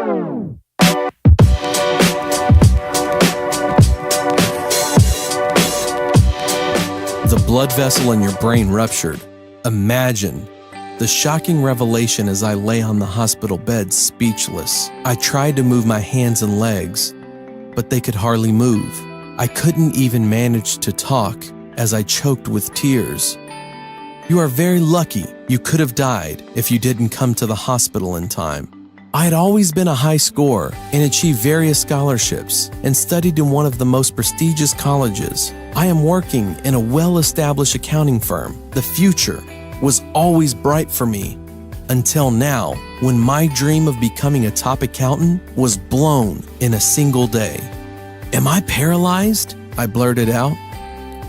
The blood vessel in your brain ruptured. Imagine the shocking revelation as I lay on the hospital bed speechless. I tried to move my hands and legs, but they could hardly move. I couldn't even manage to talk as I choked with tears. You are very lucky. You could have died if you didn't come to the hospital in time. I had always been a high scorer and achieved various scholarships and studied in one of the most prestigious colleges. I am working in a well-established accounting firm. The future was always bright for me until now, when my dream of becoming a top accountant was blown in a single day. "Am I paralyzed?" I blurted out.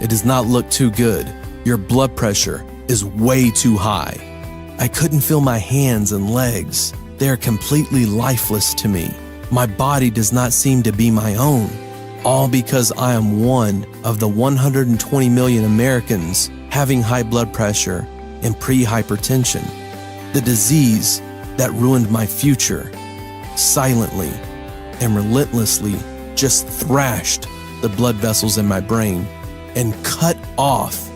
"It does not look too good. Your blood pressure is way too high." I couldn't feel my hands and legs. They are completely lifeless to me. My body does not seem to be my own, all because I am one of the 120 million Americans having high blood pressure and pre-hypertension, the disease that ruined my future, silently and relentlessly just thrashed the blood vessels in my brain and cut off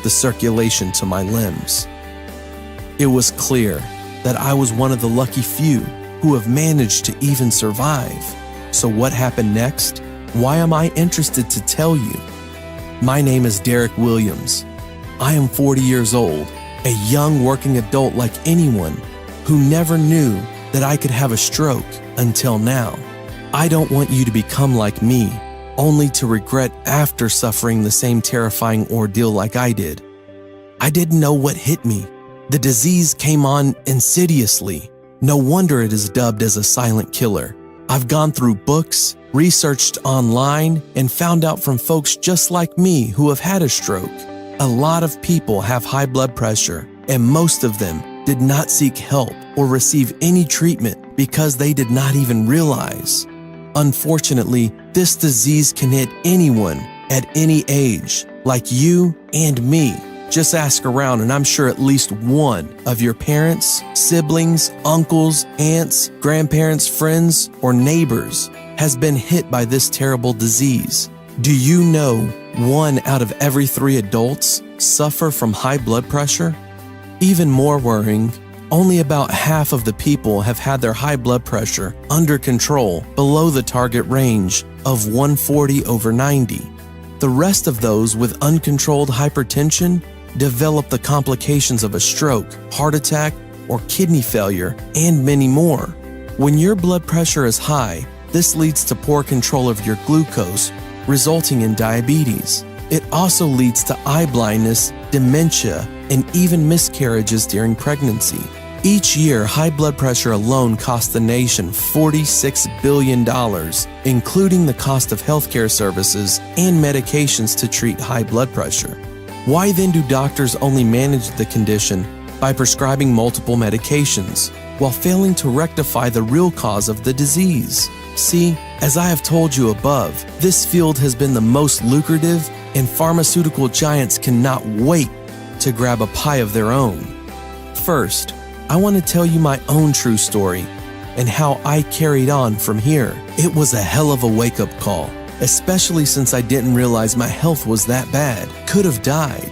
the circulation to my limbs. It was clear that I was one of the lucky few who have managed to even survive. So what happened next? Why am I interested to tell you? My name is Derrick Williams. I am 40 years old, a young working adult like anyone who never knew that I could have a stroke until now. I don't want you to become like me, only to regret after suffering the same terrifying ordeal like I did. I didn't know what hit me. The disease came on insidiously. No wonder it is dubbed as a silent killer. I've gone through books, researched online, and found out from folks just like me who have had a stroke. A lot of people have high blood pressure, and most of them did not seek help or receive any treatment because they did not even realize. Unfortunately, this disease can hit anyone at any age, like you and me. Just ask around and I'm sure at least one of your parents, siblings, uncles, aunts, grandparents, friends, or neighbors has been hit by this terrible disease. Do you know 1 out of every 3 adults suffer from high blood pressure? Even more worrying, only about half of the people have had their high blood pressure under control below the target range of 140/90. The rest of those with uncontrolled hypertension develop the complications of a stroke, heart attack, or kidney failure, and many more. When your blood pressure is high, this leads to poor control of your glucose, resulting in diabetes. It also leads to eye blindness, dementia, and even miscarriages during pregnancy. Each year, high blood pressure alone costs the nation $46 billion, including the cost of healthcare services and medications to treat high blood pressure. Why then do doctors only manage the condition by prescribing multiple medications, while failing to rectify the real cause of the disease? See, as I have told you above, this field has been the most lucrative, and pharmaceutical giants cannot wait to grab a pie of their own. First, I want to tell you my own true story and how I carried on from here. It was a hell of a wake-up call, especially since I didn't realize my health was that bad, could have died.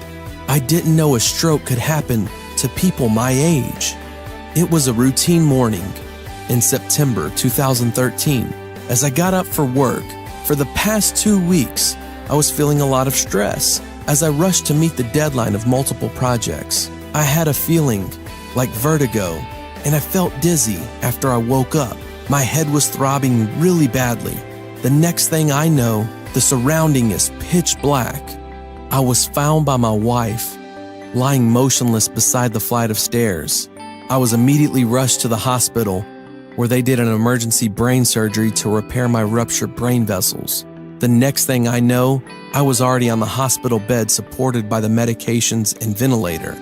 I didn't know a stroke could happen to people my age. It was a routine morning in September 2013. As I got up for work, for the past 2 weeks, I was feeling a lot of stress as I rushed to meet the deadline of multiple projects. I had a feeling like vertigo, and I felt dizzy after I woke up. My head was throbbing really badly. The next thing I know, the surrounding is pitch black. I was found by my wife, lying motionless beside the flight of stairs. I was immediately rushed to the hospital, where they did an emergency brain surgery to repair my ruptured brain vessels. The next thing I know, I was already on the hospital bed supported by the medications and ventilator.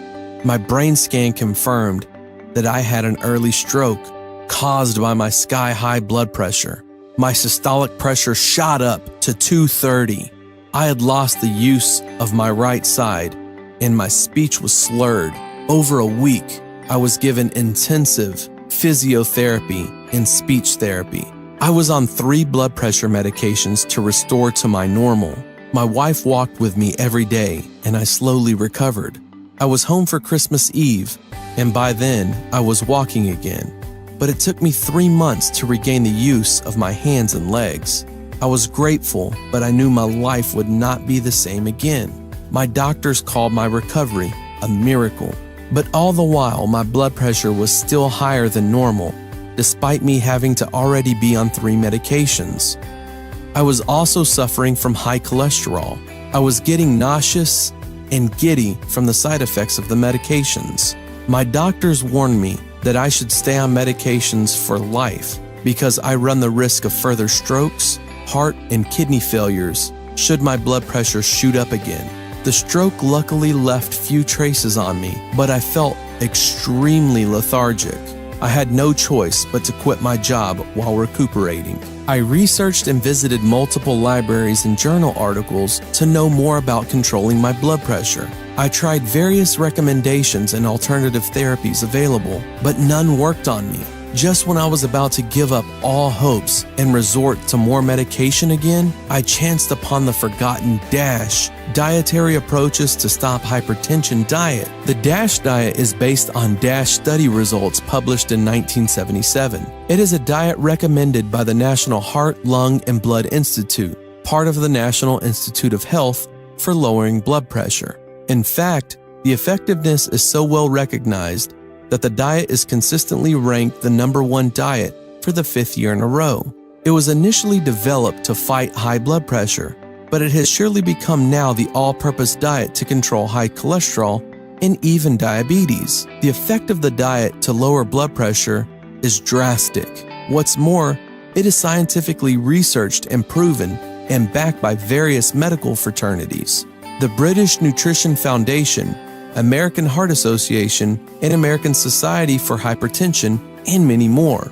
My brain scan confirmed that I had an early stroke caused by my sky-high blood pressure. My systolic pressure shot up to 230. I had lost the use of my right side, and my speech was slurred. Over a week, I was given intensive physiotherapy and speech therapy. I was on 3 blood pressure medications to restore to my normal. My wife walked with me every day, and I slowly recovered. I was home for Christmas Eve, and by then, I was walking again. But it took me 3 months to regain the use of my hands and legs. I was grateful, but I knew my life would not be the same again. My doctors called my recovery a miracle. But all the while, my blood pressure was still higher than normal, despite me having to already be on 3 medications. I was also suffering from high cholesterol. I was getting nauseous and giddy from the side effects of the medications. My doctors warned me that I should stay on medications for life because I run the risk of further strokes, heart and kidney failures should my blood pressure shoot up again. The stroke luckily left few traces on me, but I felt extremely lethargic. I had no choice but to quit my job while recuperating. I researched and visited multiple libraries and journal articles to know more about controlling my blood pressure. I tried various recommendations and alternative therapies available, but none worked on me. Just when I was about to give up all hopes and resort to more medication again, I chanced upon the forgotten DASH, Dietary Approaches to Stop Hypertension diet. The DASH diet is based on DASH study results published in 1977. It is a diet recommended by the National Heart, Lung, and Blood Institute, part of the National Institute of Health, for lowering blood pressure. In fact, the effectiveness is so well recognized that the diet is consistently ranked the #1 diet for the 5th year in a row. It was initially developed to fight high blood pressure, but it has surely become now the all-purpose diet to control high cholesterol and even diabetes. The effect of the diet to lower blood pressure is drastic. What's more, it is scientifically researched and proven and backed by various medical fraternities. The British Nutrition Foundation, American Heart Association, and American Society for Hypertension, and many more.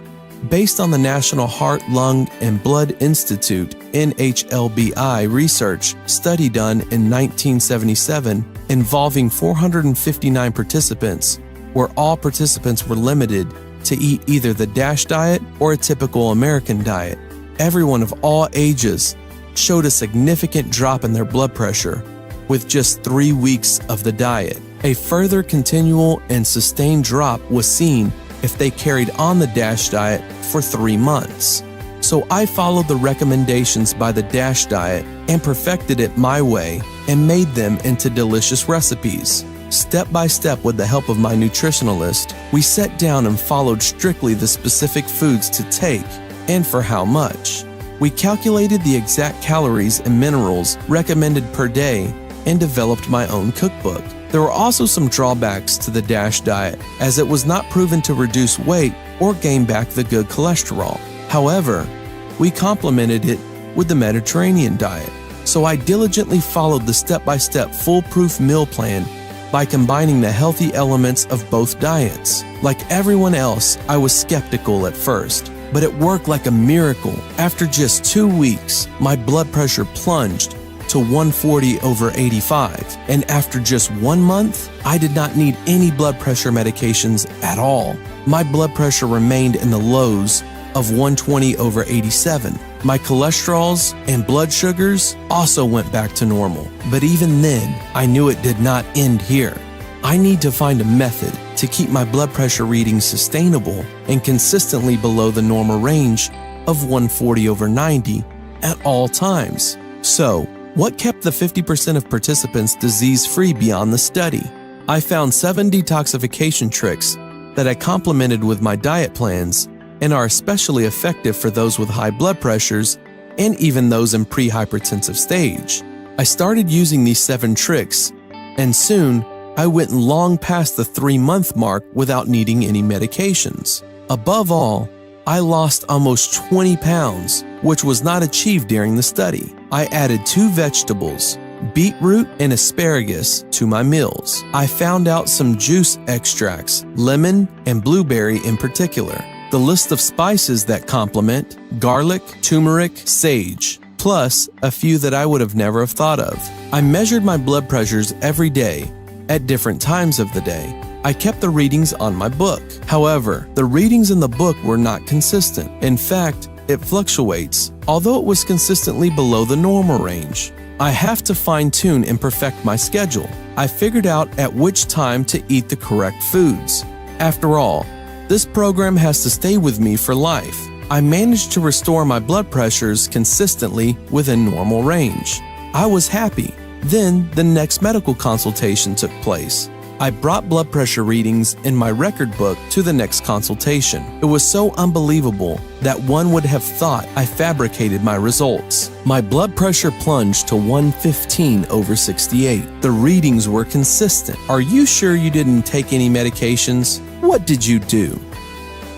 Based on the National Heart, Lung, and Blood Institute (NHLBI) research study done in 1977 involving 459 participants, where all participants were limited to eat either the DASH diet or a typical American diet. Everyone of all ages showed a significant drop in their blood pressure with just 3 weeks of the diet. A further continual and sustained drop was seen if they carried on the DASH diet for 3 months. So I followed the recommendations by the DASH diet and perfected it my way and made them into delicious recipes. Step by step, with the help of my nutritionalist, we sat down and followed strictly the specific foods to take and for how much. We calculated the exact calories and minerals recommended per day and developed my own cookbook. There were also some drawbacks to the DASH diet, as it was not proven to reduce weight or gain back the good cholesterol. However, we complemented it with the Mediterranean diet, so I diligently followed the step-by-step foolproof meal plan by combining the healthy elements of both diets. Like everyone else, I was skeptical at first, but it worked like a miracle. After just 2 weeks, my blood pressure plunged to 140/85, and after just 1 month, I did not need any blood pressure medications at all. My blood pressure remained in the lows of 120/87. My cholesterols and blood sugars also went back to normal, but even then, I knew it did not end here. I need to find a method to keep my blood pressure readings sustainable and consistently below the normal range of 140/90 at all times. So, what kept the 50% of participants disease-free beyond the study? I found 7 detoxification tricks that I complemented with my diet plans and are especially effective for those with high blood pressures and even those in pre-hypertensive stage. I started using these 7 tricks, and soon I went long past the 3-month mark without needing any medications. Above all, I lost almost 20 pounds, which was not achieved during the study. I added 2 vegetables, beetroot and asparagus, to my meals. I found out some juice extracts, lemon and blueberry in particular. The list of spices that complement: garlic, turmeric, sage, plus a few that I would have never have thought of. I measured my blood pressures every day at different times of the day. I kept the readings on my book. However, the readings in the book were not consistent. In fact, it fluctuates, although it was consistently below the normal range. I have to fine-tune and perfect my schedule. I figured out at which time to eat the correct foods. After all, this program has to stay with me for life. I managed to restore my blood pressures consistently within normal range. I was happy. Then the next medical consultation took place. I brought blood pressure readings in my record book to the next consultation. It was so unbelievable that one would have thought I fabricated my results. My blood pressure plunged to 115/68. The readings were consistent. Are you sure you didn't take any medications? What did you do?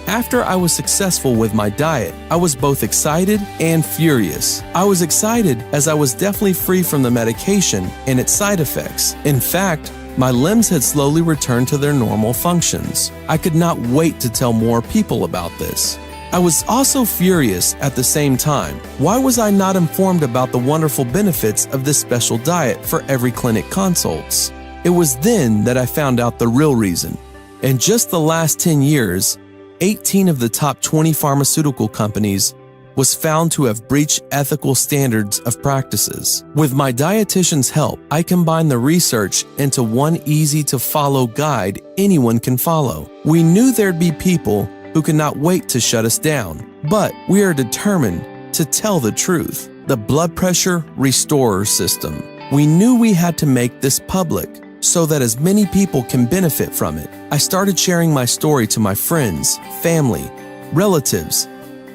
After I was successful with my diet, I was both excited and furious. I was excited as I was definitely free from the medication and its side effects. In fact, my limbs had slowly returned to their normal functions. I could not wait to tell more people about this. I was also furious at the same time. Why was I not informed about the wonderful benefits of this special diet for every clinic consults? It was then that I found out the real reason. In just the last 10 years, 18 of the top 20 pharmaceutical companies was found to have breached ethical standards of practices. With my dietitian's help, I combined the research into one easy-to-follow guide anyone can follow. We knew there'd be people who could not wait to shut us down, but we are determined to tell the truth. The blood pressure restorer system. We knew we had to make this public so that as many people can benefit from it. I started sharing my story to my friends, family, relatives,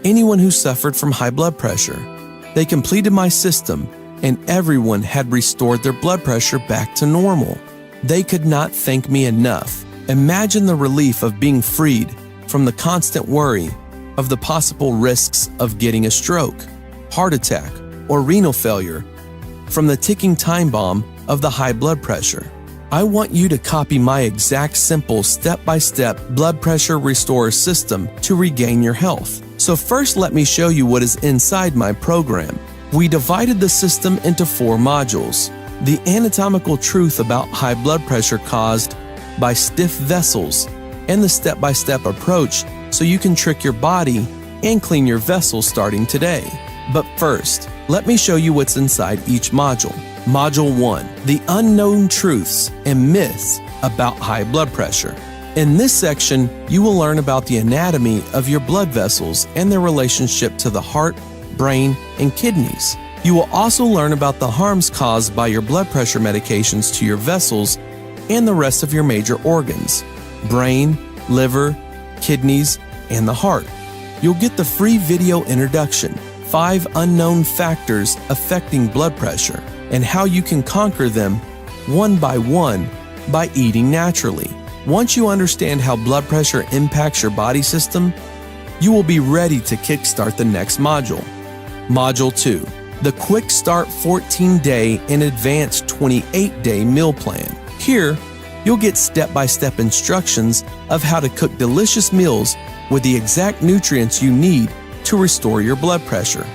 anyone who suffered from high blood pressure. They completed my system, and everyone had restored their blood pressure back to normal. They could not thank me enough. Imagine the relief of being freed from the constant worry of the possible risks of getting a stroke, heart attack, or renal failure from the ticking time bomb of the high blood pressure. I want you to copy my exact simple step-by-step blood pressure restorer system to regain your health. So first, let me show you what is inside my program. We divided the system into 4 modules. The anatomical truth about high blood pressure caused by stiff vessels and the step-by-step approach so you can trick your body and clean your vessels starting today. But first, let me show you what's inside each module. Module 1, the unknown truths and myths about high blood pressure. In this section, you will learn about the anatomy of your blood vessels and their relationship to the heart, brain, and kidneys. You will also learn about the harms caused by your blood pressure medications to your vessels and the rest of your major organs, brain, liver, kidneys, and the heart. You'll get the free video introduction, 5 unknown factors affecting blood pressure, and how you can conquer them one by one by eating naturally. Once you understand how blood pressure impacts your body system, you will be ready to kickstart the next module. Module 2, the Quick Start 14-Day and Advanced 28-Day Meal Plan. Here, you'll get step-by-step instructions of how to cook delicious meals with the exact nutrients you need to restore your blood pressure.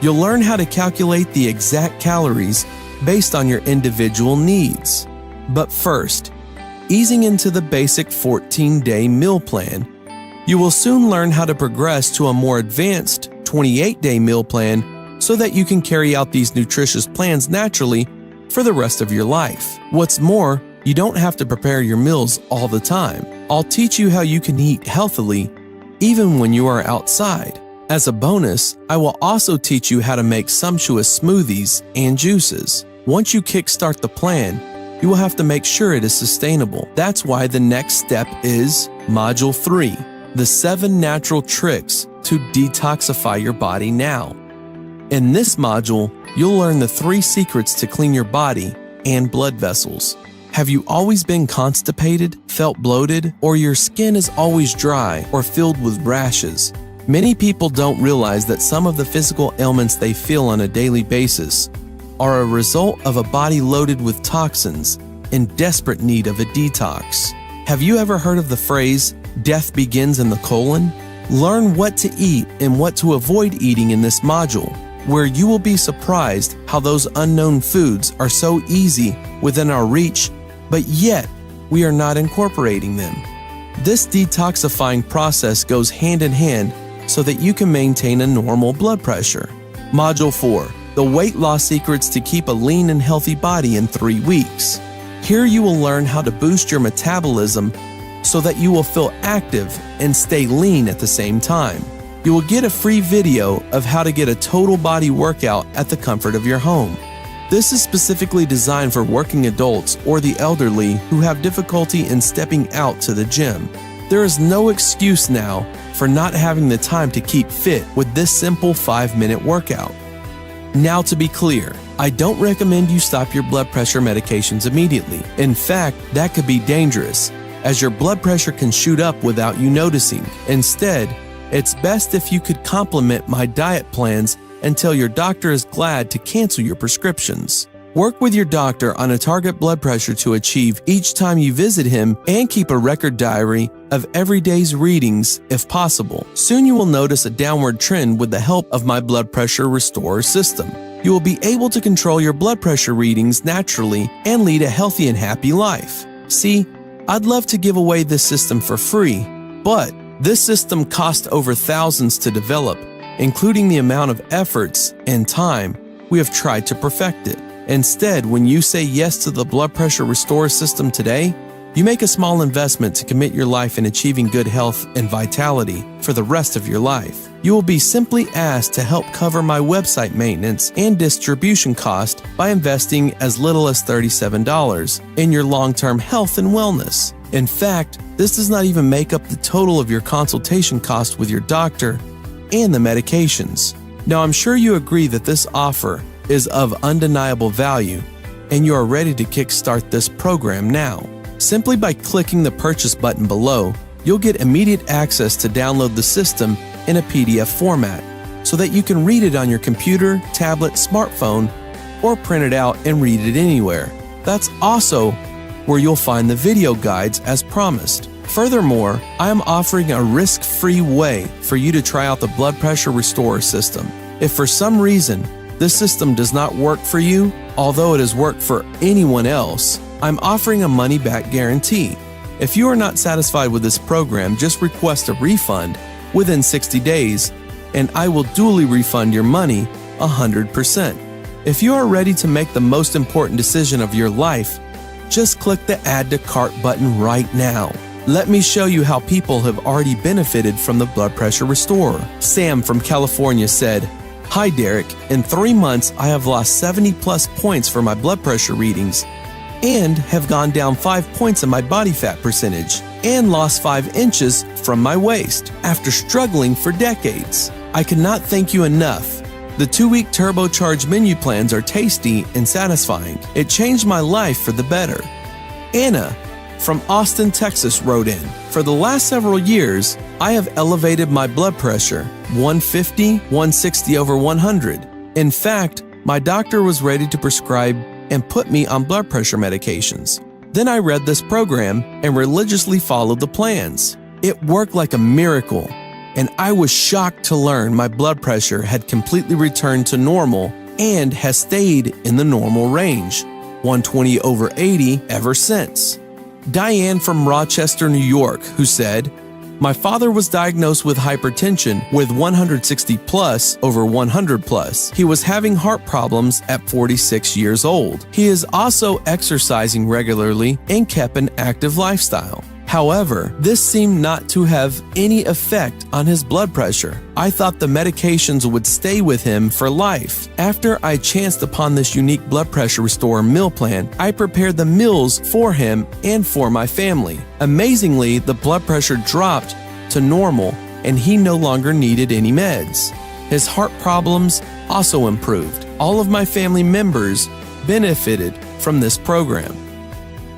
You'll learn how to calculate the exact calories based on your individual needs. But first, easing into the basic 14-day meal plan, you will soon learn how to progress to a more advanced 28-day meal plan so that you can carry out these nutritious plans naturally for the rest of your life. What's more, you don't have to prepare your meals all the time. I'll teach you how you can eat healthily even when you are outside. As a bonus, I will also teach you how to make sumptuous smoothies and juices. Once you kickstart the plan, you will have to make sure it is sustainable. That's why the next step is Module 3, the 7 natural tricks to detoxify your body now. In this module, you'll learn the 3 secrets to clean your body and blood vessels. Have you always been constipated, felt bloated, or your skin is always dry or filled with rashes? Many people don't realize that some of the physical ailments they feel on a daily basis are a result of a body loaded with toxins in desperate need of a detox. Have you ever heard of the phrase, "Death begins in the colon"? Learn what to eat and what to avoid eating in this module, where you will be surprised how those unknown foods are so easy within our reach, but yet we are not incorporating them. This detoxifying process goes hand in hand so that you can maintain a normal blood pressure. Module 4. The Weight Loss Secrets to Keep a Lean and Healthy Body in 3 weeks. Here you will learn how to boost your metabolism so that you will feel active and stay lean at the same time. You will get a free video of how to get a total body workout at the comfort of your home. This is specifically designed for working adults or the elderly who have difficulty in stepping out to the gym. There is no excuse now for not having the time to keep fit with this simple 5-minute workout. Now, to be clear, I don't recommend you stop your blood pressure medications immediately. In fact, that could be dangerous, as your blood pressure can shoot up without you noticing. Instead, it's best if you could complement my diet plans until your doctor is glad to cancel your prescriptions. Work with your doctor on a target blood pressure to achieve each time you visit him, and keep a record diary of every day's readings if possible. Soon you will notice a downward trend with the help of my blood pressure restorer system. You will be able to control your blood pressure readings naturally and lead a healthy and happy life. See, I'd love to give away this system for free, but this system cost over thousands to develop, including the amount of efforts and time we have tried to perfect it. Instead, when you say yes to the blood pressure restorer system today, you make a small investment to commit your life in achieving good health and vitality for the rest of your life. You will be simply asked to help cover my website maintenance and distribution cost by investing as little as $37 in your long-term health and wellness. In fact, this does not even make up the total of your consultation cost with your doctor and the medications. Now, I'm sure you agree that this offer is of undeniable value, and you are ready to kickstart this program now. Simply by clicking the purchase button below, you'll get immediate access to download the system in a PDF format so that you can read it on your computer, tablet, smartphone, or print it out and read it anywhere. That's also where you'll find the video guides as promised. Furthermore, I am offering a risk-free way for you to try out the blood pressure restorer system. If for some reason this system does not work for you, although it has worked for anyone else, I'm offering a money-back guarantee. If you are not satisfied with this program, just request a refund within 60 days, and I will duly refund your money 100%. If you are ready to make the most important decision of your life, just click the Add to Cart button right now. Let me show you how people have already benefited from the blood pressure restorer. Sam from California said, "Hi Derrick, in 3 months I have lost 70+ points for my blood pressure readings and have gone down 5 points in my body fat percentage and lost 5 inches from my waist after struggling for decades. I cannot thank you enough. The 2-week turbocharged menu plans are tasty and satisfying. It changed my life for the better." Anna from Austin, Texas wrote in, "For the last several years, I have elevated my blood pressure 150, 160 over 100. In fact, my doctor was ready to prescribe and put me on blood pressure medications. Then I read this program and religiously followed the plans. It worked like a miracle, and I was shocked to learn my blood pressure had completely returned to normal and has stayed in the normal range, 120 over 80 ever since." Diane from Rochester, New York, who said, "My father was diagnosed with hypertension with 160 plus over 100 plus. He was having heart problems at 46 years old. He is also exercising regularly and kept an active lifestyle. However, this seemed not to have any effect on his blood pressure. I thought the medications would stay with him for life. After I chanced upon this unique blood pressure restorer meal plan, I prepared the meals for him and for my family. Amazingly, the blood pressure dropped to normal and he no longer needed any meds. His heart problems also improved. All of my family members benefited from this program."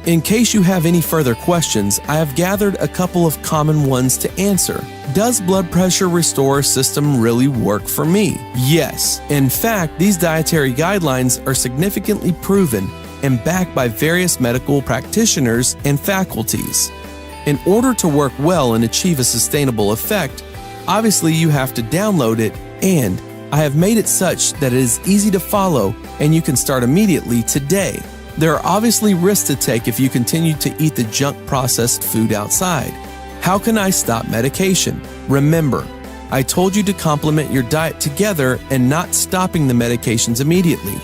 In case you have any further questions, I have gathered a couple of common ones to answer. Does blood pressure restorer system really work for me? Yes. In fact, these dietary guidelines are significantly proven and backed by various medical practitioners and faculties. In order to work well and achieve a sustainable effect, obviously you have to download it, and I have made it such that it is easy to follow and you can start immediately today. There are obviously risks to take if you continue to eat the junk processed food outside. How can I stop medication? Remember, I told you to complement your diet together and not stopping the medications immediately.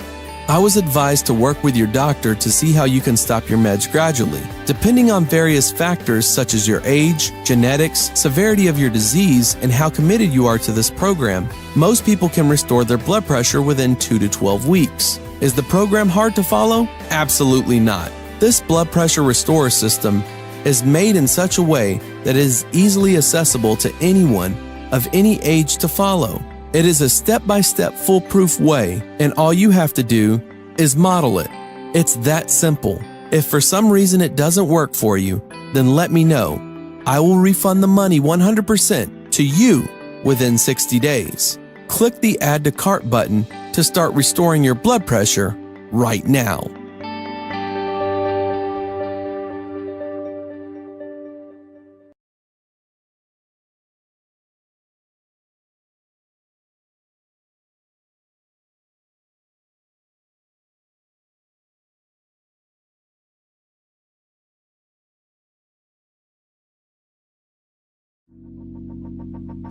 I was advised to work with your doctor to see how you can stop your meds gradually. Depending on various factors such as your age, genetics, severity of your disease, and how committed you are to this program, most people can restore their blood pressure within 2 to 12 weeks. Is the program hard to follow? Absolutely not. This blood pressure restorer system is made in such a way that it is easily accessible to anyone of any age to follow. It is a step-by-step foolproof way, and all you have to do is model it. It's that simple. If for some reason it doesn't work for you, then let me know. I will refund the money 100% to you within 60 days. Click the Add to Cart button to start restoring your blood pressure right now.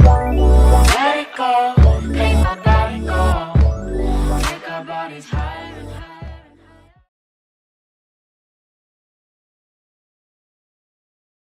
Let it go, make my body go. Make our bodies high.